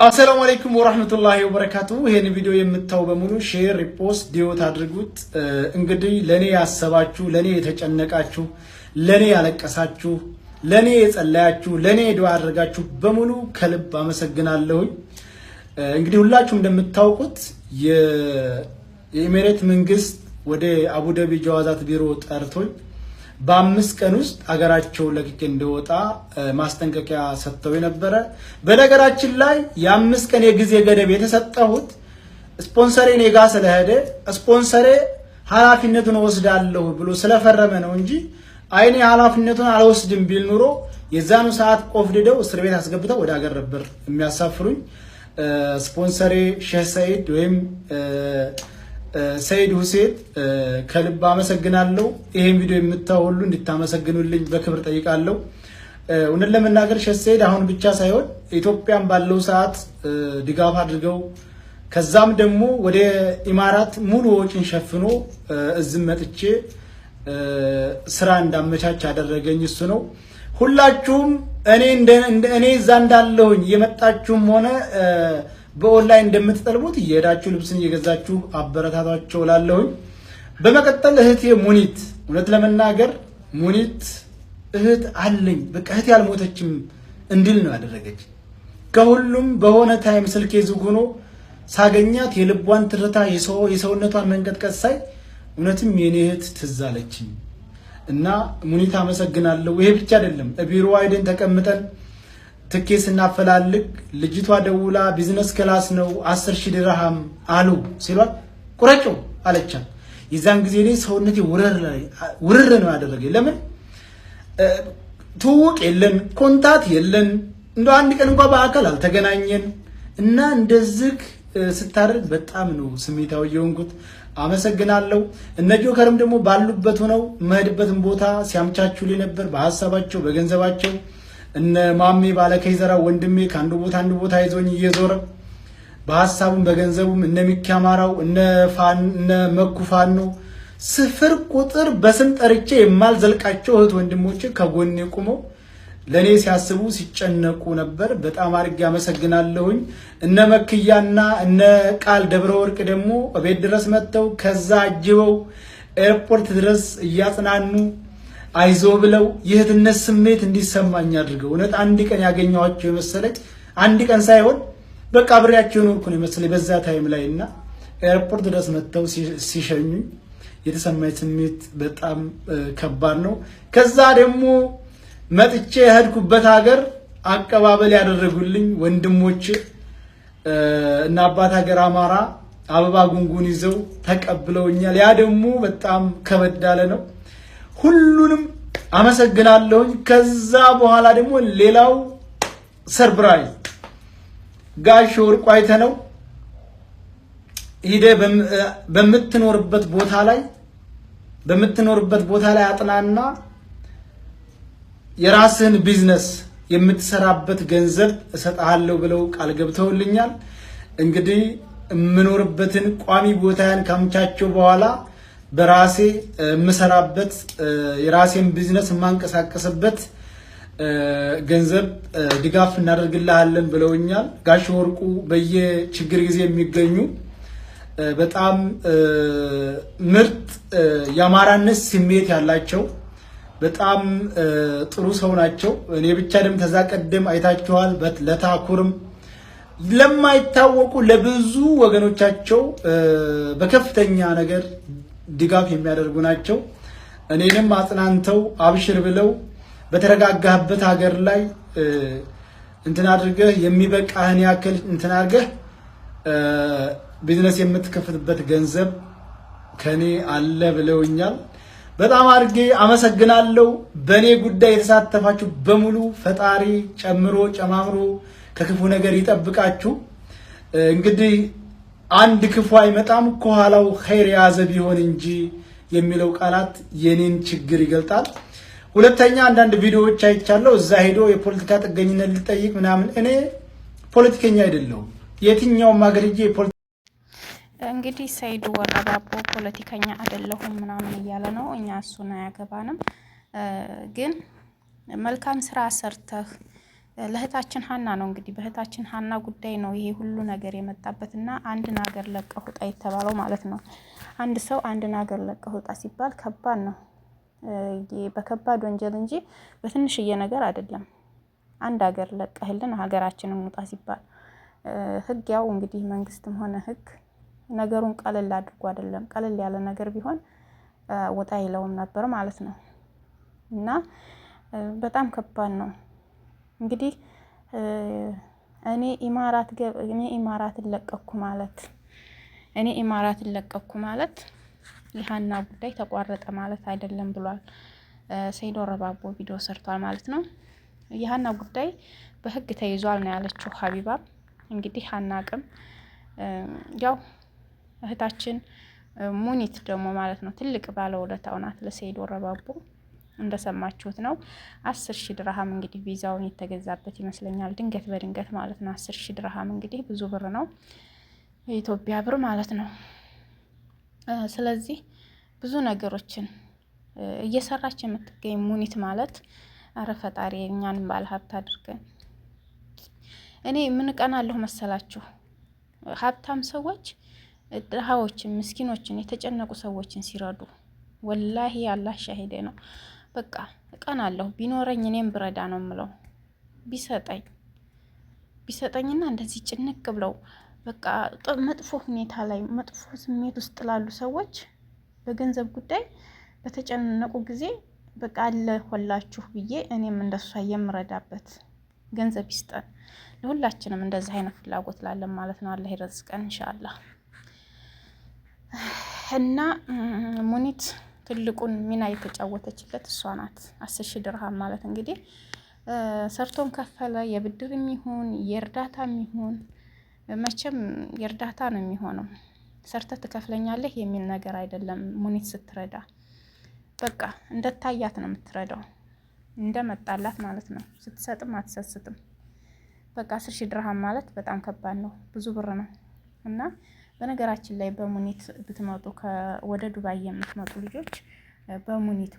አሰላሙ አለይኩም ወራህመቱላሂ ወበረካቱ። ይሄን ቪዲዮ የምታዩ በሙሉ ሼር፣ ሪፖስት፣ ዲዮት አድርጉት። እንግዲህ ለኔ ያሰባችሁ፣ ለኔ የተጨነቃችሁ፣ ለኔ ያለቀሳችሁ፣ ለኔ የጸለያችሁ፣ ለኔ ዱዓ አድርጋችሁ በሙሉ ከልብ አመሰግናለሁ። እንግዲህ ሁላችሁም እንደምታውቁት የኢሚሬት መንግስት ወደ አቡዳቢ ጀዋዛት ቢሮ ጠርቶኝ በ5 ቀን ውስጥ አገራቸው ለቅቄ እንደወጣ ማስጠንቀቂያ ሰጥተው የነበረ። በነገራችን ላይ የ5 ቀን የጊዜ ገደብ የተሰጠሁት ስፖንሰሬ ኔጋ ስለሄደ ስፖንሰሬ ኃላፊነቱን ወስዳለሁ ብሎ ስለፈረመ ነው እንጂ አይኔ ኃላፊነቱን አልወስድም ቢል ኑሮ የዛኑ ሰዓት ቆፍድደው እስር ቤት አስገብተው ወደ ሀገር ነበር የሚያሳፍሩኝ። ስፖንሰሬ ሼህ ሰይድ ወይም ሰይድ ሁሴን ከልብ አመሰግናለሁ። ይሄን ቪዲዮ የምታዩ ሁሉ እንድታመሰግኑልኝ በክብር ጠይቃለሁ። እውነት ለመናገር ሼህ ሰይድ አሁን ብቻ ሳይሆን ኢትዮጵያን ባለው ሰዓት ድጋፍ አድርገው ከዛም ደግሞ ወደ ኢማራት ሙሉ ወጪን ሸፍኖ እዝም መጥቼ ስራ እንዳመቻች ያደረገኝ እሱ ነው። ሁላችሁም እኔ እዛ እንዳለሁኝ የመጣችሁም ሆነ በኦንላይን እንደምትጠልቡት እየሄዳችሁ ልብስን እየገዛችሁ አበረታታቸው ላለሁኝ። በመቀጠል እህቴ ሙኒት፣ እውነት ለመናገር ሙኒት እህት አለኝ በቃ እህቴ አልሞተችም እንድል ነው ያደረገች። ከሁሉም በሆነ ታይም ስልኬ ዝግ ሆኖ ሳገኛት የልቧን ትርታ የሰውነቷን መንቀጥቀጥ ሳይ እውነትም የኔ እህት ትዝ አለችኝ እና ሙኒት አመሰግናለሁ። ይሄ ብቻ አይደለም፣ ቢሮ አይደን ተቀምጠን ትኬት ስናፈላልግ ልጅቷ ደውላ ቢዝነስ ክላስ ነው 10,000 ድርሃም አሉ ሲሏት ቁረጮ አለቻት። የዛን ጊዜ እኔ ሰውነቴ ውርር ነው ያደረገኝ። ለምን ትውውቅ የለን ኮንታት የለን እንደው አንድ ቀን እንኳን በአካል አልተገናኘን እና እንደዚህ ስታደርግ በጣም ነው ስሜታዊ የሆንኩት። አመሰግናለሁ። እነ ጆከርም ደግሞ ባሉበት ሆነው መሄድበትን ቦታ ሲያምቻቹልኝ ነበር በሐሳባቸው በገንዘባቸው። እነ ማሜ ባለከይዘራ ወንድሜ ከአንዱ ቦታ አንዱ ቦታ ይዞኝ እየዞረ በሐሳቡም በገንዘቡም እነ ሚካማራው እነ መኩፋኖ ስፍር ቁጥር በስም ጠርቼ የማልዘልቃቸው እህት ወንድሞቼ ከጎኔ ቆመው ለኔ ሲያስቡ ሲጨነቁ ነበር። በጣም አድርጌ አመሰግናለሁኝ። እነ መክያና እነ ቃል ደብረ ወርቅ ደግሞ ቤት ድረስ መጥተው ከዛ አጅበው ኤርፖርት ድረስ እያጽናኑ አይዞ ብለው የእህትነት ስሜት እንዲሰማኝ አድርገው እውነት አንድ ቀን ያገኘኋቸው የመሰለኝ አንድ ቀን ሳይሆን በቃ አብሬያቸው ኖርኩ ነው የመሰለኝ በዛ ታይም ላይና ኤርፖርት ድረስ መጥተው ሲሸኙኝ የተሰማኝ ስሜት በጣም ከባድ ነው። ከዛ ደግሞ መጥቼ የሄድኩበት ሀገር አቀባበል ያደረጉልኝ ወንድሞቼ እና አባት ሀገር አማራ አበባ ጉንጉን ይዘው ተቀብለውኛል። ያ ደግሞ በጣም ከበድ ያለ ነው። ሁሉንም አመሰግናለሁኝ። ከዛ በኋላ ደግሞ ሌላው ሰርፕራይዝ ጋሽ ወርቁ አይተነው ሂደ በምትኖርበት ቦታ ላይ አጥናና የራስን ቢዝነስ የምትሰራበት ገንዘብ እሰጣለሁ ብለው ቃል ገብተውልኛል። እንግዲህ የምኖርበትን ቋሚ ቦታያን ካምቻቸው በኋላ በራሴ የምሰራበት የራሴን ቢዝነስ የማንቀሳቀስበት ገንዘብ ድጋፍ እናደርግልሃለን ብለውኛል። ጋሽ ወርቁ በየችግር ጊዜ የሚገኙ በጣም ምርጥ የአማራነት ስሜት ያላቸው በጣም ጥሩ ሰው ናቸው። እኔ ብቻ ደም ተዛ ቀደም አይታችኋል። ለታኩርም ለማይታወቁ ለብዙ ወገኖቻቸው በከፍተኛ ነገር ድጋፍ የሚያደርጉ ናቸው። እኔንም አጽናንተው አብሽር ብለው በተረጋጋህበት ሀገር ላይ እንትን አድርገህ የሚበቃህን ያክል እንትን አድርገህ ቢዝነስ የምትከፍትበት ገንዘብ ከኔ አለ ብለውኛል። በጣም አድርጌ አመሰግናለሁ። በኔ ጉዳይ የተሳተፋችሁ በሙሉ ፈጣሪ ጨምሮ ጨማምሮ ከክፉ ነገር ይጠብቃችሁ። እንግዲህ አንድ ክፉ አይመጣም ከኋላው ኸይር የያዘ ቢሆን እንጂ የሚለው ቃላት የኔን ችግር ይገልጣል። ሁለተኛ አንዳንድ ቪዲዮዎች አይቻለሁ። እዛ ሄዶ የፖለቲካ ጥገኝነት ልጠይቅ ምናምን። እኔ ፖለቲከኛ አይደለሁም። የትኛውም ሀገር ሄጄ እንግዲህ ሰይድ ወረባቦ ፖለቲከኛ አይደለሁም ምናምን እያለ ነው። እኛ እሱን አያገባንም። ግን መልካም ስራ ሰርተህ ለእህታችን ሀና ነው እንግዲህ በእህታችን ሀና ጉዳይ ነው ይሄ ሁሉ ነገር የመጣበትና አንድን ሀገር ለቀህ ውጣ የተባለው ማለት ነው። አንድ ሰው አንድን ሀገር ለቀህ ውጣ ሲባል ከባድ ነው፣ በከባድ ወንጀል እንጂ በትንሽዬ ነገር አይደለም። አንድ ሀገር ለቀህልን ሀገራችንን ውጣ ሲባል ህግ ያው እንግዲህ መንግስትም ሆነ ህግ ነገሩን ቀለል አድርጎ አይደለም። ቀለል ያለ ነገር ቢሆን ወጣ ይለውም ነበር ማለት ነው። እና በጣም ከባድ ነው እንግዲህ እኔ ኢማራትን ለቀኩ ማለት የሀና ጉዳይ ተቋረጠ ማለት አይደለም ብሏል። ሰይድ ወረባቦ ቪዲዮ ሰርቷል ማለት ነው። የሀና ጉዳይ በህግ ተይዟል ነው ያለችው ሀቢባ። እንግዲህ ሀና አቅም ያው እህታችን ሙኒት ደግሞ ማለት ነው ትልቅ ባለውለታው ናት ለሰይድ ወረባቦ። እንደሰማችሁት ነው 10,000 ድርሃም እንግዲህ ቪዛውን የተገዛበት ይመስለኛል። ድንገት በድንገት ማለት ነው 10,000 ድርሃም እንግዲህ ብዙ ብር ነው፣ የኢትዮጵያ ብር ማለት ነው። ስለዚህ ብዙ ነገሮችን እየሰራች የምትገኝ ሙኒት ማለት አረ ፈጣሪ እኛንም ባለሀብት አድርገን። እኔ ምን ቀናለሁ መሰላችሁ? ሀብታም ሰዎች ድሃዎችን፣ ምስኪኖችን፣ የተጨነቁ ሰዎችን ሲረዱ ወላሂ አላህ ሻሂዴ ነው። በቃ እቀናለሁ። ቢኖረኝ እኔም ብረዳ ነው የምለው። ቢሰጠኝና እንደዚህ ጭንቅ ብለው በቃ መጥፎ ሁኔታ ላይ መጥፎ ስሜት ውስጥ ላሉ ሰዎች በገንዘብ ጉዳይ በተጨነቁ ጊዜ በቃ አለሁላችሁ ብዬ እኔም እንደሷ የምረዳበት ገንዘብ ይስጠን። ለሁላችንም እንደዚህ አይነት ፍላጎት ላለን ማለት ነው። አላህ ይረዝቀን ኢንሻአላህ። እና ሙኒት ትልቁን ሚና የተጫወተችለት እሷ ናት። 10,000 ድርሃም ማለት እንግዲህ ሰርቶም ከፈለ የብድርም ይሁን የእርዳታም ይሁን መቼም የእርዳታ ነው የሚሆነው። ሰርተህ ትከፍለኛለህ የሚል ነገር አይደለም። ሙኒት ስትረዳ በቃ እንደታያት ነው የምትረዳው፣ እንደመጣላት ማለት ነው። ስትሰጥም አትሰስትም። በቃ 10,000 ድርሃም ማለት በጣም ከባድ ነው፣ ብዙ ብር ነው። እና በነገራችን ላይ በሙኒት ብትመጡ ወደ ዱባይ የምትመጡ ልጆች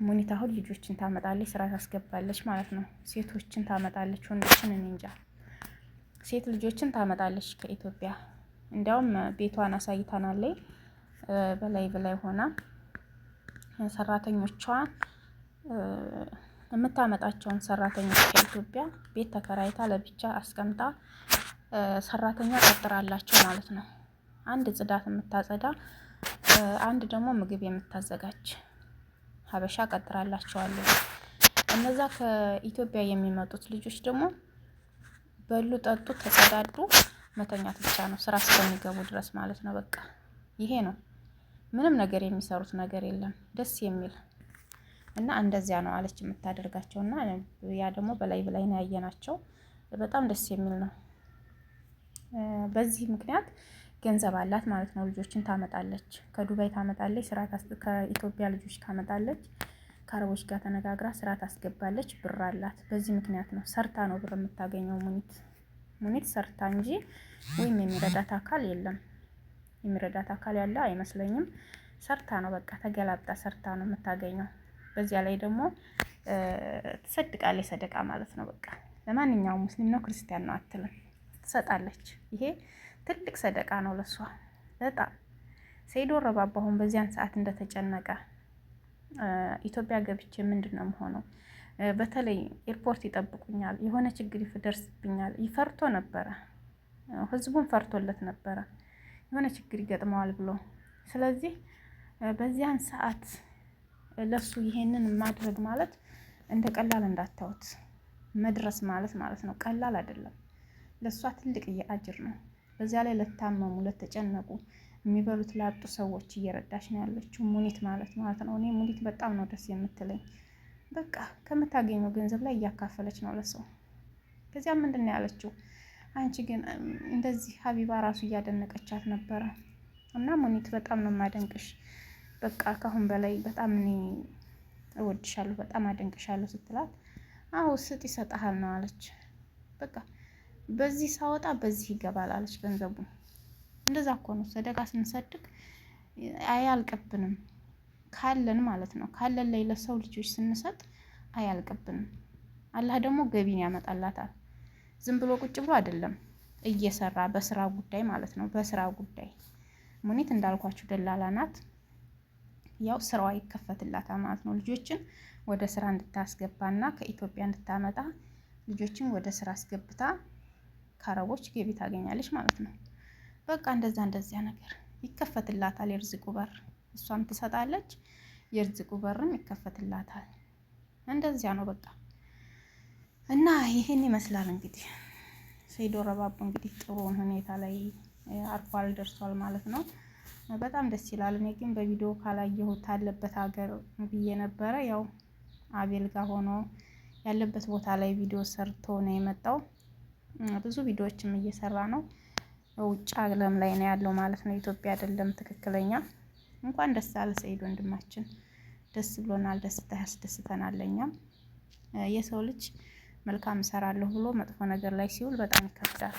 ሙኒት አሁን ልጆችን ታመጣለች፣ ስራ ታስገባለች ማለት ነው። ሴቶችን ታመጣለች፣ ወንዶችን እኔ እንጃ። ሴት ልጆችን ታመጣለች ከኢትዮጵያ። እንዲያውም ቤቷን አሳይታናለች። በላይ ሆና ሰራተኞቿን የምታመጣቸውን ሰራተኞች ከኢትዮጵያ ቤት ተከራይታ ለብቻ አስቀምጣ ሰራተኛ ቀጥራላቸው ማለት ነው። አንድ ጽዳት የምታጸዳ፣ አንድ ደግሞ ምግብ የምታዘጋጅ ሀበሻ ቀጥራላቸዋለሁ። እነዛ ከኢትዮጵያ የሚመጡት ልጆች ደግሞ በሉ፣ ጠጡ፣ ተጸዳዱ፣ መተኛት ብቻ ነው ስራ እስከሚገቡ ድረስ ማለት ነው። በቃ ይሄ ነው። ምንም ነገር የሚሰሩት ነገር የለም። ደስ የሚል እና እንደዚያ ነው አለች የምታደርጋቸው። እና ያ ደግሞ በላይ ነው ያየናቸው። በጣም ደስ የሚል ነው። በዚህ ምክንያት ገንዘብ አላት ማለት ነው። ልጆችን ታመጣለች፣ ከዱባይ ታመጣለች፣ ከኢትዮጵያ ልጆች ታመጣለች፣ ከአረቦች ጋር ተነጋግራ ስራ ታስገባለች። ብር አላት። በዚህ ምክንያት ነው ሰርታ ነው ብር የምታገኘው ሙኒት ሰርታ እንጂ ወይም የሚረዳት አካል የለም። የሚረዳት አካል ያለ አይመስለኝም። ሰርታ ነው በቃ ተገላብጣ ሰርታ ነው የምታገኘው። በዚያ ላይ ደግሞ ትሰድቃለች፣ ሰደቃ ማለት ነው። በቃ ለማንኛውም ሙስሊም ነው ክርስቲያን ነው አትልም፣ ትሰጣለች። ይሄ ትልቅ ሰደቃ ነው ለሷ በጣም። ሰይድ ወረባቦ አሁን በዚያን ሰዓት እንደተጨነቀ ኢትዮጵያ ገብቼ ምንድን ነው የምሆነው? በተለይ ኤርፖርት ይጠብቁኛል፣ የሆነ ችግር ይደርስብኛል፣ ይፈርቶ ነበረ። ህዝቡን ፈርቶለት ነበረ የሆነ ችግር ይገጥመዋል ብሎ። ስለዚህ በዚያን ሰዓት ለሱ ይሄንን ማድረግ ማለት እንደ ቀላል እንዳታዩት። መድረስ ማለት ነው ቀላል አይደለም። ለሷ ትልቅ አጅር ነው። በዚያ ላይ ለታመሙ፣ ለተጨነቁ፣ የሚበሉት ላጡ ሰዎች እየረዳች ነው ያለችው ሙኒት ማለት ነው። እኔ ሙኒት በጣም ነው ደስ የምትለኝ። በቃ ከምታገኘው ገንዘብ ላይ እያካፈለች ነው ለሰው። ከዚያ ምንድን ነው ያለችው? አንቺ ግን እንደዚህ ሀቢባ ራሱ እያደነቀቻት ነበረ። እና ሙኒት በጣም ነው የማደንቅሽ፣ በቃ ካሁን በላይ በጣም እኔ እወድሻለሁ፣ በጣም አደንቅሻለሁ ስትላት፣ አዎ ስጥ ይሰጥሃል ነው አለች። በቃ በዚህ ሳወጣ በዚህ ይገባል አለች ገንዘቡ። እንደዛ እኮ ነው ሰደቃ ስንሰድቅ አያልቅብንም፣ ካለን ማለት ነው። ካለን ላይ ለሰው ልጆች ስንሰጥ አያልቅብንም። አላህ ደግሞ ገቢን ያመጣላታል። ዝም ብሎ ቁጭ ብሎ አይደለም እየሰራ በስራ ጉዳይ ማለት ነው። በስራ ጉዳይ ሙኒት እንዳልኳችሁ ደላላ ናት። ያው ስራዋ ይከፈትላታል ማለት ነው። ልጆችን ወደ ስራ እንድታስገባና ከኢትዮጵያ እንድታመጣ ልጆችን ወደ ስራ አስገብታ ከአረቦች ገቢ ታገኛለች ማለት ነው። በቃ እንደዚያ ነገር ይከፈትላታል የርዝቁ በር። እሷም ትሰጣለች፣ የርዝቁ በርም ይከፈትላታል። እንደዚያ ነው በቃ። እና ይሄን ይመስላል እንግዲህ ሰይድ ወረባቦ እንግዲህ ጥሩ ሁኔታ ላይ አርፏል ደርሷል ማለት ነው። በጣም ደስ ይላል። እኔ ግን በቪዲዮ ካላየሁት አለበት ሀገር ብዬ ነበረ። ያው አቤል ጋር ሆኖ ያለበት ቦታ ላይ ቪዲዮ ሰርቶ ነው የመጣው። ብዙ ቪዲዮዎችም እየሰራ ነው። ውጭ ዓለም ላይ ነው ያለው ማለት ነው። ኢትዮጵያ አይደለም ትክክለኛ። እንኳን ደስ አለ ሰይድ ወንድማችን፣ ደስ ብሎናል። ደስታ ያስደስተናል። እኛም የሰው ልጅ መልካም እሰራለሁ ብሎ መጥፎ ነገር ላይ ሲውል በጣም ይከብዳል።